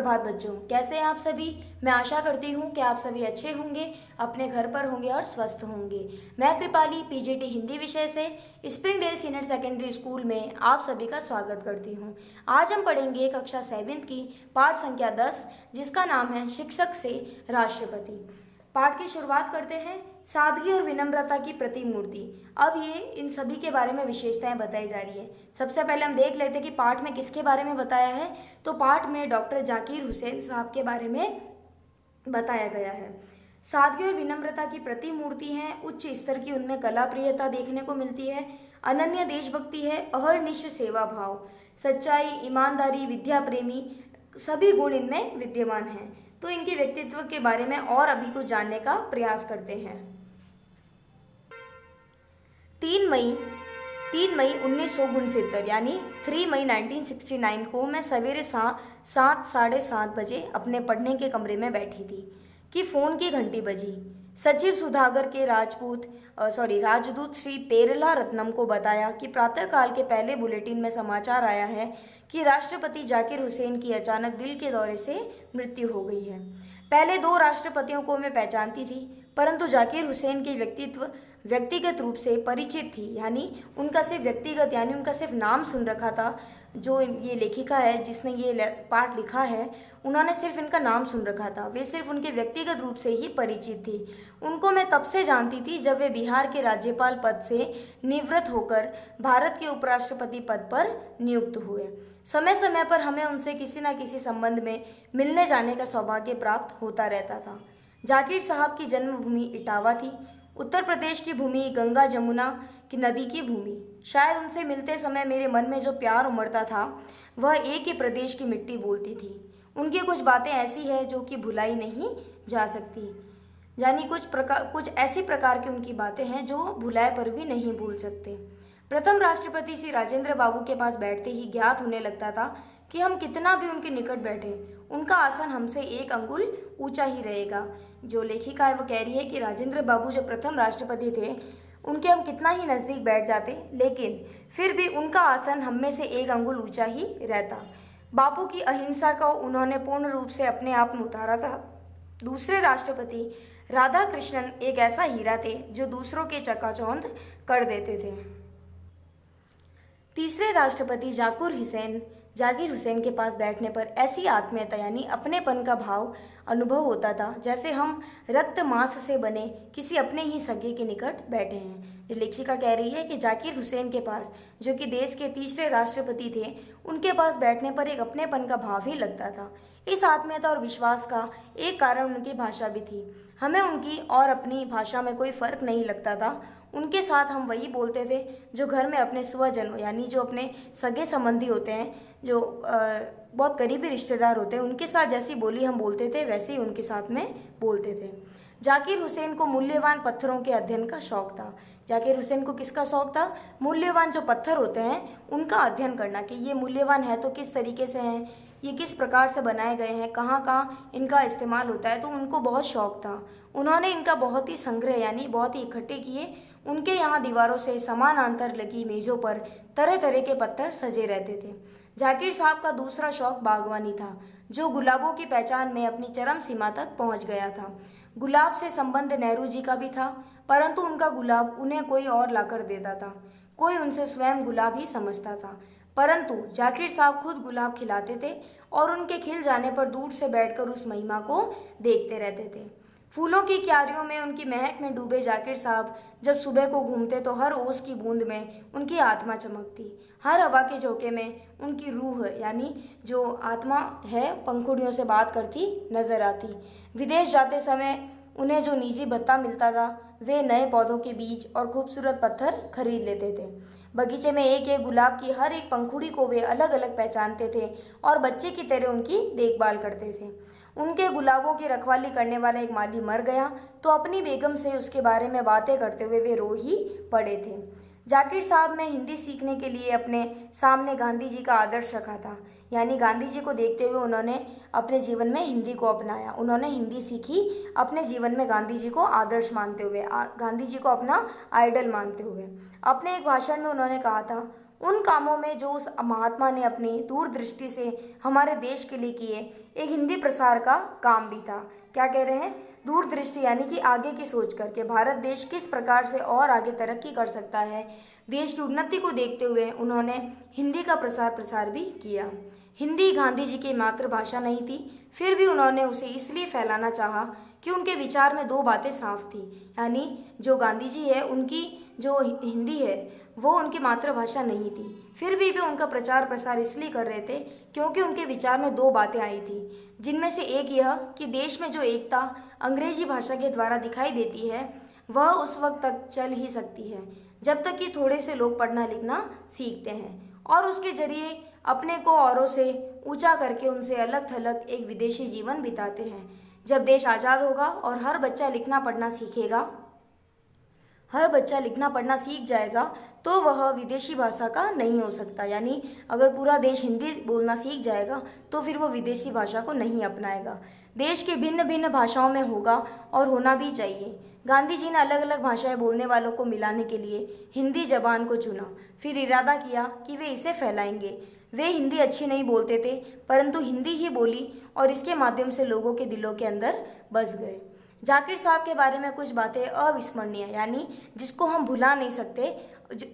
सुप्रभात बच्चों, कैसे हैं आप सभी। मैं आशा करती हूँ कि आप सभी अच्छे होंगे, अपने घर पर होंगे और स्वस्थ होंगे। मैं कृपाली पीजीटी हिंदी विषय से स्प्रिंगडेल सीनियर सेकेंडरी स्कूल में आप सभी का स्वागत करती हूँ। आज हम पढ़ेंगे कक्षा 7 की पाठ संख्या 10, जिसका नाम है शिक्षक से राष्ट्रपति। पाठ की शुरुआत करते हैं। सादगी और विनम्रता की प्रतिमूर्ति। अब ये इन सभी के बारे में विशेषताएं बताई जा रही है। सबसे पहले हम देख लेते हैं कि पाठ में किसके बारे में बताया है। तो पाठ में डॉक्टर जाकिर हुसैन साहब के बारे में बताया गया है। सादगी और विनम्रता की प्रतिमूर्ति हैं, उच्च स्तर की उनमें कला प्रियता देखने को मिलती है, अनन्य देशभक्ति है, अहर्निश सेवा भाव, सच्चाई, ईमानदारी, विद्या प्रेमी सभी गुण इनमें विद्यमान हैं। तो इनके व्यक्तित्व के बारे में और अभी कुछ जानने का प्रयास करते हैं। 3 मई 1969 यानी 3 मई 1969 को मैं सवेरे 7 साढ़े 7 बजे अपने पढ़ने के कमरे में बैठी थी कि फ़ोन की घंटी बजी। सचिव सुधाकर के राजदूत श्री पेरला रत्नम को बताया कि प्रातःकाल के पहले बुलेटिन में समाचार आया है कि राष्ट्रपति जाकिर हुसैन की अचानक दिल के दौरे से मृत्यु हो गई है। पहले 2 राष्ट्रपतियों को मैं पहचानती थी, परंतु जाकिर हुसैन के व्यक्तित्व व्यक्तिगत रूप से परिचित थी, यानी उनका सिर्फ नाम सुन रखा था। जो ये लेखिका है जिसने ये पाठ लिखा है, उन्होंने सिर्फ इनका नाम सुन रखा था, वे सिर्फ उनके व्यक्तिगत रूप से ही परिचित थी। उनको मैं तब से जानती थी जब वे बिहार के राज्यपाल पद से निवृत्त होकर भारत के उपराष्ट्रपति पद पर नियुक्त हुए। समय समय पर हमें उनसे किसी न किसी संबंध में मिलने जाने का सौभाग्य प्राप्त होता रहता था। जाकिर साहब की जन्मभूमि इटावा थी, उत्तर प्रदेश की भूमि गंगा जमुना की नदी की भूमि। शायद उनसे मिलते समय मेरे मन में जो प्यार उमड़ता था वह एक ही प्रदेश की मिट्टी बोलती थी। उनकी कुछ बातें ऐसी है जो कि भुलाई नहीं जा सकती, यानी कुछ ऐसी प्रकार की उनकी बातें हैं जो भुलाए पर भी नहीं भूल सकते। प्रथम राष्ट्रपति श्री राजेंद्र बाबू के पास बैठते ही ज्ञात होने लगता था कि हम कितना भी उनके निकट बैठे, उनका आसन हमसे 1 अंगुल ऊंचा ही रहेगा। जो लेखिका है वो कह रही है कि राजेंद्र बाबू जो प्रथम राष्ट्रपति थे, उनके हम कितना ही नज़दीक बैठ जाते, लेकिन फिर भी उनका आसन हम में से 1 अंगुल ऊंचा ही रहता। बापू की अहिंसा को उन्होंने पूर्ण रूप से अपने आप में उतारा था। दूसरे राष्ट्रपति राधा कृष्णन एक ऐसा हीरा थे जो दूसरों के चकाचौंध कर देते थे। तीसरे राष्ट्रपति जाकिर हुसैन के पास बैठने पर ऐसी आत्मीयता यानी अपनेपन का भाव अनुभव होता था जैसे हम रक्त मांस से बने किसी अपने ही सगे के निकट बैठे हैं। ये लेखिका कह रही है कि जाकिर हुसैन के पास, जो कि देश के तीसरे राष्ट्रपति थे, उनके पास बैठने पर एक अपनेपन का भाव ही लगता था। इस आत्मीयता और विश्वास का एक कारण उनकी भाषा भी थी। हमें उनकी और अपनी भाषा में कोई फर्क नहीं लगता था। उनके साथ हम वही बोलते थे जो घर में अपने स्वजनों यानी जो अपने सगे संबंधी होते हैं, जो बहुत करीबी रिश्तेदार होते हैं, उनके साथ जैसी बोली हम बोलते थे वैसे ही उनके साथ में बोलते थे। जाकिर हुसैन को मूल्यवान पत्थरों के अध्ययन का शौक था। जाकिर हुसैन को किसका शौक था? मूल्यवान जो पत्थर होते हैं उनका अध्ययन करना, कि ये मूल्यवान है तो किस तरीके से हैं, ये किस प्रकार से बनाए गए हैं, कहाँ कहाँ इनका इस्तेमाल होता है, तो उनको बहुत शौक था। उन्होंने इनका बहुत ही संग्रह यानी बहुत ही इकट्ठे किए। उनके यहाँ दीवारों से समानांतर लगी मेजों पर तरह तरह के पत्थर सजे रहते थे। जाकिर साहब का दूसरा शौक बागवानी था, जो गुलाबों की पहचान में अपनी चरम सीमा तक पहुंच गया था। गुलाब से संबंध नेहरू जी का भी था, परंतु उनका गुलाब उन्हें कोई और लाकर देता था। कोई उनसे स्वयं गुलाब ही समझता था, परंतु जाकिर साहब खुद गुलाब खिलाते थे और उनके खिल जाने पर दूर से बैठकर उस महिमा को देखते रहते थे। फूलों की क्यारियों में उनकी महक में डूबे जाकिर साहब जब सुबह को घूमते तो हर ओस की बूंद में उनकी आत्मा चमकती, हर हवा के झोंके में उनकी रूह यानी जो आत्मा है पंखुड़ियों से बात करती नजर आती। विदेश जाते समय उन्हें जो निजी भत्ता मिलता था, वे नए पौधों के बीज और खूबसूरत पत्थर खरीद लेते थे। बगीचे में एक एक गुलाब की हर एक पंखुड़ी को वे अलग अलग पहचानते थे और बच्चे की तरह उनकी देखभाल करते थे। उनके गुलाबों की रखवाली करने वाला एक माली मर गया तो अपनी बेगम से उसके बारे में बातें करते हुए वे रो ही पड़े थे। जाकिर साहब ने हिंदी सीखने के लिए अपने सामने गांधी जी का आदर्श रखा था, यानी गांधी जी को देखते हुए उन्होंने अपने जीवन में हिंदी को अपनाया। उन्होंने हिंदी सीखी अपने जीवन में गांधी जी को आदर्श मानते हुए, गांधी जी को अपना आइडल मानते हुए। अपने एक भाषण में उन्होंने कहा था, उन कामों में जो उस महात्मा ने अपनी दूरदृष्टि से हमारे देश के लिए किए, एक हिंदी प्रसार का काम भी था। क्या कह रहे हैं? दूरदृष्टि यानी कि आगे की सोच करके भारत देश किस प्रकार से और आगे तरक्की कर सकता है, देश की उन्नति को देखते हुए उन्होंने हिंदी का प्रसार भी किया। हिंदी गांधी जी की मातृभाषा नहीं थी, फिर भी उन्होंने उसे इसलिए फैलाना चाहा कि उनके विचार में दो बातें साफ थी, यानी जो गांधी जी है उनकी जो हिंदी है वो उनकी मातृभाषा नहीं थी, फिर भी वे उनका प्रचार प्रसार इसलिए कर रहे थे क्योंकि उनके विचार में दो बातें आई थी, जिनमें से एक यह कि देश में जो एकता अंग्रेजी भाषा के द्वारा दिखाई देती है वह उस वक्त तक चल ही सकती है जब तक कि थोड़े से लोग पढ़ना लिखना सीखते हैं और उसके जरिए अपने को औरों से ऊंचा करके उनसे अलग थलग एक विदेशी जीवन बिताते हैं। जब देश आज़ाद होगा और हर बच्चा लिखना पढ़ना सीख जाएगा तो वह विदेशी भाषा का नहीं हो सकता, यानी अगर पूरा देश हिंदी बोलना सीख जाएगा तो फिर वो विदेशी भाषा को नहीं अपनाएगा। देश के भिन्न भिन्न भाषाओं में होगा और होना भी चाहिए। गांधी जी ने अलग अलग भाषाएं बोलने वालों को मिलाने के लिए हिंदी जबान को चुना, फिर इरादा किया कि वे इसे फैलाएंगे। वे हिंदी अच्छी नहीं बोलते थे परंतु हिंदी ही बोली और इसके माध्यम से लोगों के दिलों के अंदर बस गए। जाकिर साहब के बारे में कुछ बातें अविस्मरणीय, यानी जिसको हम भुला नहीं सकते,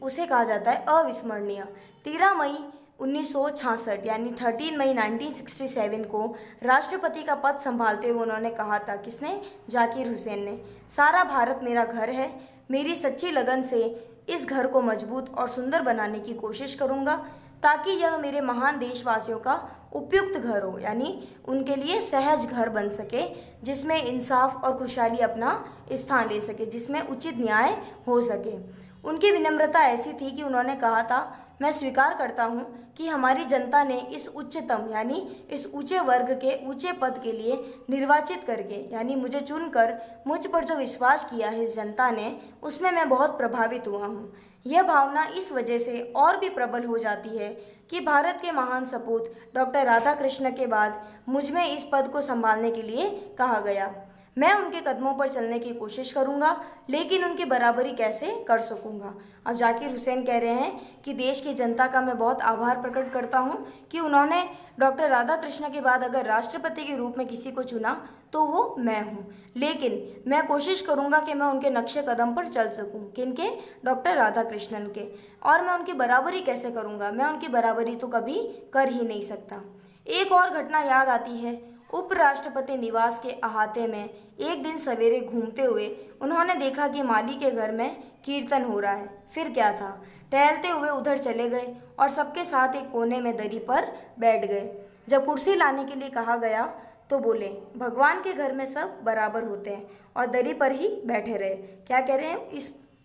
उसे कहा जाता है अविस्मरणीय। 13 मई 1966 यानी 13 मई 1967 को राष्ट्रपति का पद संभालते हुए उन्होंने कहा था, किसने? जाकिर हुसैन ने, सारा भारत मेरा घर है, मेरी सच्ची लगन से इस घर को मजबूत और सुंदर बनाने की कोशिश करूंगा ताकि यह मेरे महान देशवासियों का उपयुक्त घर हो, यानी उनके लिए सहज घर बन सके जिसमें इंसाफ और खुशहाली अपना स्थान ले सके, जिसमें उचित न्याय हो सके। उनकी विनम्रता ऐसी थी कि उन्होंने कहा था, मैं स्वीकार करता हूँ कि हमारी जनता ने इस उच्चतम यानी इस ऊंचे वर्ग के ऊंचे पद के लिए निर्वाचित करके यानी मुझे चुनकर मुझ पर जो विश्वास किया है इस जनता ने, उसमें मैं बहुत प्रभावित हुआ हूँ। यह भावना इस वजह से और भी प्रबल हो जाती है कि भारत के महान सपूत डॉक्टर राधाकृष्ण के बाद मुझ में इस पद को संभालने के लिए कहा गया। मैं उनके कदमों पर चलने की कोशिश करूंगा, लेकिन उनकी बराबरी कैसे कर सकूंगा। अब जाकिर हुसैन कह रहे हैं कि देश की जनता का मैं बहुत आभार प्रकट करता हूं कि उन्होंने डॉक्टर राधाकृष्ण के बाद अगर राष्ट्रपति के रूप में किसी को चुना तो वो मैं हूं, लेकिन मैं कोशिश करूंगा कि मैं उनके नक्शे कदम पर चल सकूं। किनके? डॉक्टर राधाकृष्णन के। और मैं उनकी बराबरी कैसे करूंगा? मैं उनकी बराबरी तो कभी कर ही नहीं सकता। एक और घटना याद आती है। उपराष्ट्रपति निवास के अहाते में एक दिन सवेरे घूमते हुए उन्होंने देखा कि माली के घर में कीर्तन हो रहा है। फिर क्या था, टहलते हुए उधर चले गए और सबके साथ एक कोने में दरी पर बैठ गए। जब कुर्सी लाने के लिए कहा गया तो बोले, भगवान के घर में सब बराबर होते हैं, और दरी पर ही बैठे रहे। क्या कह रहे हैं?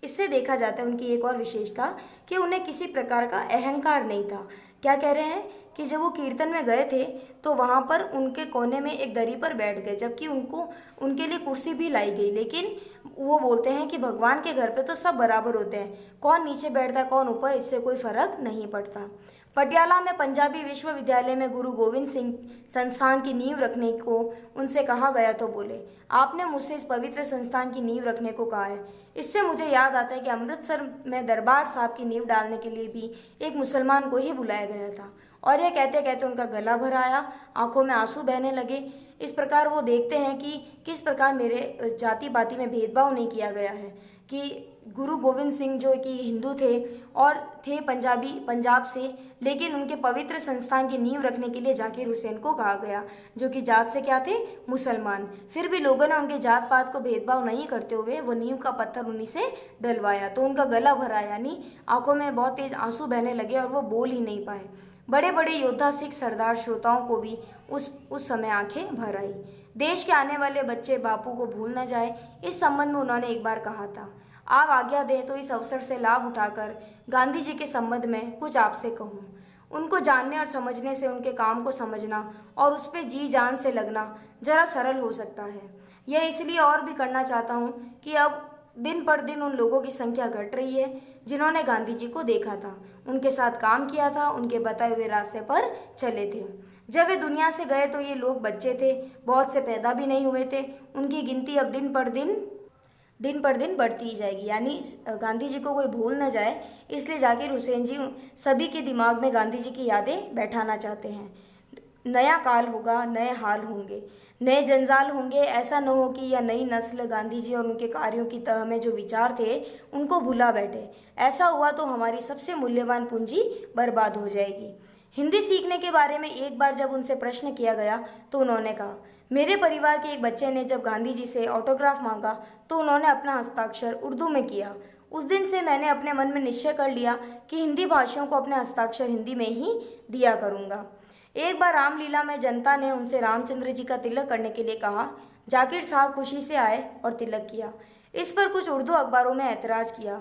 इससे देखा जाता है उनकी एक और विशेषता कि उन्हें किसी प्रकार का अहंकार नहीं था। क्या कह रहे हैं कि जब वो कीर्तन में गए थे तो वहाँ पर उनके कोने में एक दरी पर बैठ गए, जबकि उनके लिए कुर्सी भी लाई गई, लेकिन वो बोलते हैं कि भगवान के घर पे तो सब बराबर होते हैं, कौन नीचे बैठता है कौन ऊपर, इससे कोई फर्क नहीं पड़ता। पटियाला में पंजाबी विश्वविद्यालय में गुरु गोविंद सिंह संस्थान की नींव रखने को उनसे कहा गया तो बोले, आपने मुझसे इस पवित्र संस्थान की नींव रखने को कहा है। इससे मुझे याद आता है कि अमृतसर में दरबार साहब की नींव डालने के लिए भी एक मुसलमान को ही बुलाया गया था, और यह कहते कहते उनका गला भर आया, आंखों में आंसू बहने लगे। इस प्रकार वो देखते हैं कि किस प्रकार मेरे जाति पाति में भेदभाव नहीं किया गया है, कि गुरु गोविंद सिंह जो कि हिंदू थे और थे पंजाब से, लेकिन उनके पवित्र संस्थान की नींव रखने के लिए जाकिर हुसैन को कहा गया, जो कि जात से क्या थे? मुसलमान। फिर भी लोगों ने उनके जात पात को भेदभाव नहीं करते हुए वो नींव का पत्थर उन्हीं से डलवाया, तो उनका गला भरा, यानी आंखों में बहुत तेज आंसू बहने लगे और वो बोल ही नहीं पाए। बड़े बड़े योद्धा सिख सरदार श्रोताओं को भी उस समय आंखें भर आई। देश के आने वाले बच्चे बापू को भूल न जाए, इस संबंध में उन्होंने एक बार कहा था। आप आज्ञा दें तो इस अवसर से लाभ उठाकर गांधी जी के संबंध में कुछ आपसे कहूँ। उनको जानने और समझने से उनके काम को समझना और उस पर जी जान से लगना जरा सरल हो सकता है। यह इसलिए और भी करना चाहता हूँ कि अब दिन पर दिन उन लोगों की संख्या घट रही है जिन्होंने गांधी जी को देखा था, उनके साथ काम किया था, उनके बताए हुए रास्ते पर चले थे। जब वे दुनिया से गए तो ये लोग बच्चे थे, बहुत से पैदा भी नहीं हुए थे। उनकी गिनती अब दिन पर दिन दिन पर दिन बढ़ती ही जाएगी। यानी गांधी जी को कोई भूल न जाए, इसलिए जाकिर हुसैन जी सभी के दिमाग में गांधी जी की यादें बैठाना चाहते हैं। नया काल होगा, नए हाल होंगे, नए जंजाल होंगे। ऐसा न हो कि यह नई नस्ल गांधी जी और उनके कार्यों की तह में जो विचार थे उनको भुला बैठे। ऐसा हुआ तो हमारी सबसे मूल्यवान पूंजी बर्बाद हो जाएगी। हिंदी सीखने के बारे में एक बार जब उनसे प्रश्न किया गया तो उन्होंने कहा, मेरे परिवार के एक बच्चे ने जब गांधी जी से ऑटोग्राफ मांगा तो उन्होंने अपना हस्ताक्षर उर्दू में किया। उस दिन से मैंने अपने मन में निश्चय कर लिया कि हिंदी भाषियों को अपने हस्ताक्षर हिंदी में ही दिया करूँगा। एक बार रामलीला में जनता ने उनसे रामचंद्र जी का तिलक करने के लिए कहा। जाकिर साहब खुशी से आए और तिलक किया। इस पर कुछ उर्दू अखबारों में ऐतराज़ किया।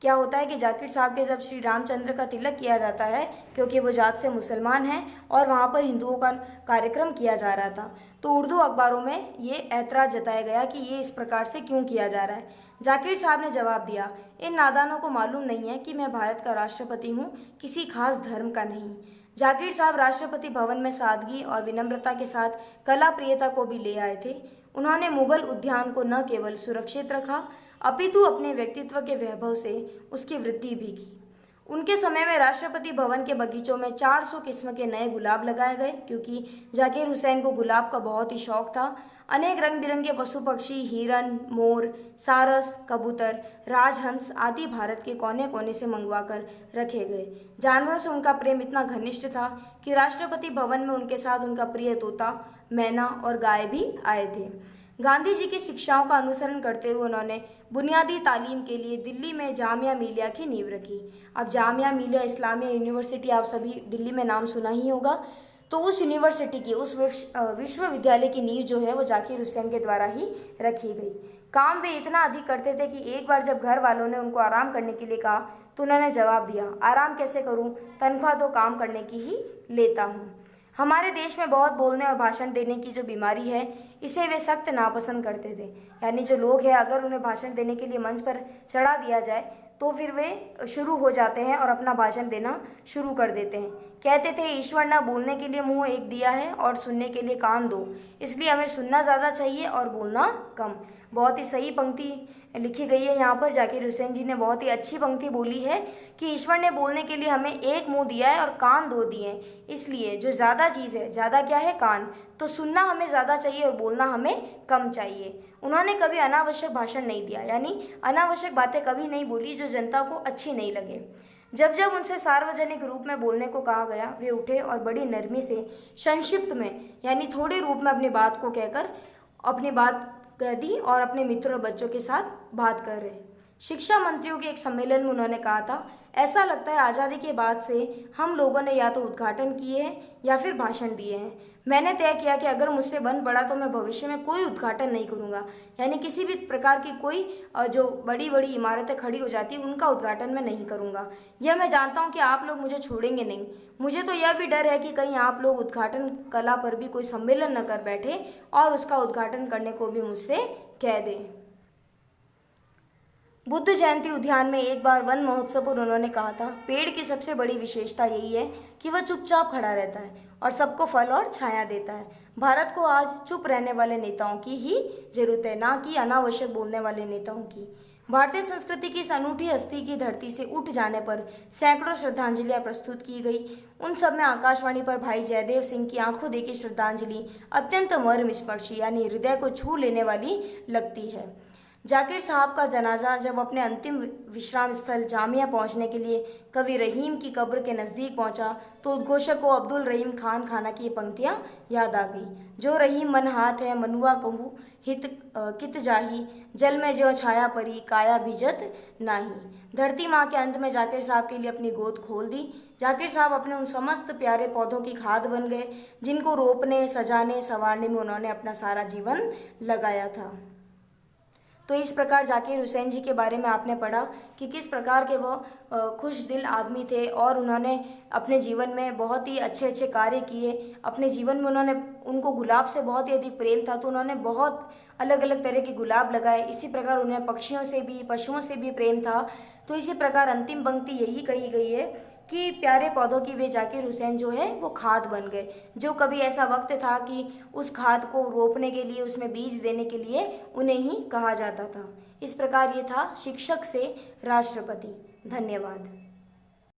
क्या होता है कि जाकिर साहब के जब श्री रामचंद्र का तिलक किया जाता है, क्योंकि वो जात से मुसलमान हैं और वहाँ पर हिंदुओं का कार्यक्रम किया जा रहा था, तो उर्दू अखबारों में ये ऐतराज़ जताया गया कि ये इस प्रकार से क्यों किया जा रहा है। जाकिर साहब ने जवाब दिया, इन नादानों को मालूम नहीं है कि मैं भारत का राष्ट्रपति हूँ, किसी खास धर्म का नहीं। जाकिर साहब राष्ट्रपति भवन में सादगी और विनम्रता के साथ कला प्रियता को भी ले आए थे। उन्होंने मुगल उद्यान को न केवल सुरक्षित रखा, अपितु अपने व्यक्तित्व के वैभव से उसकी वृद्धि भी की। उनके समय में राष्ट्रपति भवन के बगीचों में 400 किस्म के नए गुलाब लगाए गए, क्योंकि जाकिर हुसैन को गुलाब का बहुत ही शौक था। अनेक रंग बिरंगे पशु पक्षी, हिरन, मोर, सारस, कबूतर, राजहंस आदि भारत के कोने कोने से मंगवाकर रखे गए। जानवरों से उनका प्रेम इतना घनिष्ठ था कि राष्ट्रपति भवन में उनके साथ उनका प्रिय तोता, मैना और गाय भी आए थे। गांधी जी की शिक्षाओं का अनुसरण करते हुए उन्होंने बुनियादी तालीम के लिए दिल्ली में जामिया मिलिया की नींव रखी। अब जामिया मिलिया इस्लामिया यूनिवर्सिटी, आप सभी दिल्ली में नाम सुना ही होगा। तो उस यूनिवर्सिटी की, उस विश्वविद्यालय की नींव जो है वो जाकिर हुसैन के द्वारा ही रखी गई। काम वे इतना अधिक करते थे कि एक बार जब घर वालों ने उनको आराम करने के लिए कहा तो उन्होंने जवाब दिया, आराम कैसे करूं, तनख्वाह तो काम करने की ही लेता हूं। हमारे देश में बहुत बोलने और भाषण देने की जो बीमारी है, इसे वे सख्त नापसंद करते थे। यानी जो लोग हैं, अगर उन्हें भाषण देने के लिए मंच पर चढ़ा दिया जाए तो फिर वे शुरू हो जाते हैं और अपना भाषण देना शुरू कर देते हैं। कहते थे, ईश्वर ने बोलने के लिए मुंह एक दिया है और सुनने के लिए कान दो, इसलिए हमें सुनना ज़्यादा चाहिए और बोलना कम। बहुत ही सही पंक्ति लिखी गई है यहाँ पर। जाकिर हुसैन जी ने बहुत ही अच्छी पंक्ति बोली है कि ईश्वर ने बोलने के लिए हमें एक मुंह दिया है और कान दो दिए हैं, इसलिए जो ज़्यादा चीज़ है, ज़्यादा क्या है, कान, तो सुनना हमें ज़्यादा चाहिए और बोलना हमें कम चाहिए। उन्होंने कभी अनावश्यक भाषण नहीं दिया, यानी अनावश्यक बातें कभी नहीं बोली जो जनता को अच्छी नहीं लगे। जब जब उनसे सार्वजनिक रूप में बोलने को कहा गया, वे उठे और बड़ी नरमी से संक्षिप्त में, यानी थोड़े रूप में अपनी बात को कहकर अपनी बात कह दी और अपने मित्रों और बच्चों के साथ बात कर रहे। शिक्षा मंत्रियों के एक सम्मेलन में उन्होंने कहा था, ऐसा लगता है आज़ादी के बाद से हम लोगों ने या तो उद्घाटन किए हैं या फिर भाषण दिए हैं। मैंने तय किया कि अगर मुझसे बन पड़ा तो मैं भविष्य में कोई उद्घाटन नहीं करूंगा, यानी किसी भी प्रकार की कोई जो बड़ी बड़ी इमारतें खड़ी हो जाती हैं उनका उद्घाटन मैं नहीं करूंगा। यह मैं जानता हूं कि आप लोग मुझे छोड़ेंगे नहीं। मुझे तो यह भी डर है कि कहीं आप लोग उद्घाटन कला पर भी कोई सम्मेलन न कर बैठे और उसका उद्घाटन करने को भी मुझसे कह दें। बुद्ध जयंती उद्यान में एक बार वन महोत्सव पर उन्होंने कहा था, पेड़ की सबसे बड़ी विशेषता यही है कि वह चुपचाप खड़ा रहता है और सबको फल और छाया देता है। भारत को आज चुप रहने वाले नेताओं की ही जरूरत है, ना कि अनावश्यक बोलने वाले नेताओं की। भारतीय संस्कृति की इस अनूठी हस्ती की धरती से उठ जाने पर सैकड़ों श्रद्धांजलियां प्रस्तुत की गई। उन सब में आकाशवाणी पर भाई जयदेव सिंह की आंखों देखी श्रद्धांजलि अत्यंत मर्मस्पर्शी, यानी हृदय को छू लेने वाली लगती है। जाकिर साहब का जनाजा जब अपने अंतिम विश्राम स्थल जामिया पहुंचने के लिए कवि रहीम की कब्र के नज़दीक पहुंचा तो उद्घोषक को अब्दुल रहीम खान खाना की ये पंक्तियां याद आ गई। जो रहीम मन हाथ है मनुआ कहूँ हित कित जाही, जल में ज्यों छाया परी काया भिजत नाही। धरती माँ के अंत में जाकिर साहब के लिए अपनी गोद खोल दी। जाकिर साहब अपने उन समस्त प्यारे पौधों की खाद बन गए जिनको रोपने, सजाने, संवारने में उन्होंने अपना सारा जीवन लगाया था। तो इस प्रकार जाकिर हुसैन जी के बारे में आपने पढ़ा कि किस प्रकार के वो खुश दिल आदमी थे और उन्होंने अपने जीवन में बहुत ही अच्छे अच्छे कार्य किए। अपने जीवन में उन्होंने, उनको गुलाब से बहुत ही अधिक प्रेम था तो उन्होंने बहुत अलग अलग तरह के गुलाब लगाए। इसी प्रकार उन्हें पक्षियों से भी, पशुओं से भी प्रेम था। तो इसी प्रकार अंतिम पंक्ति यही कही गई है कि प्यारे पौधों की वे जाकिर हुसैन जो है वो खाद बन गए। जो कभी ऐसा वक्त था कि उस खाद को रोपने के लिए, उसमें बीज देने के लिए उन्हें ही कहा जाता था। इस प्रकार ये था शिक्षक से राष्ट्रपति। धन्यवाद।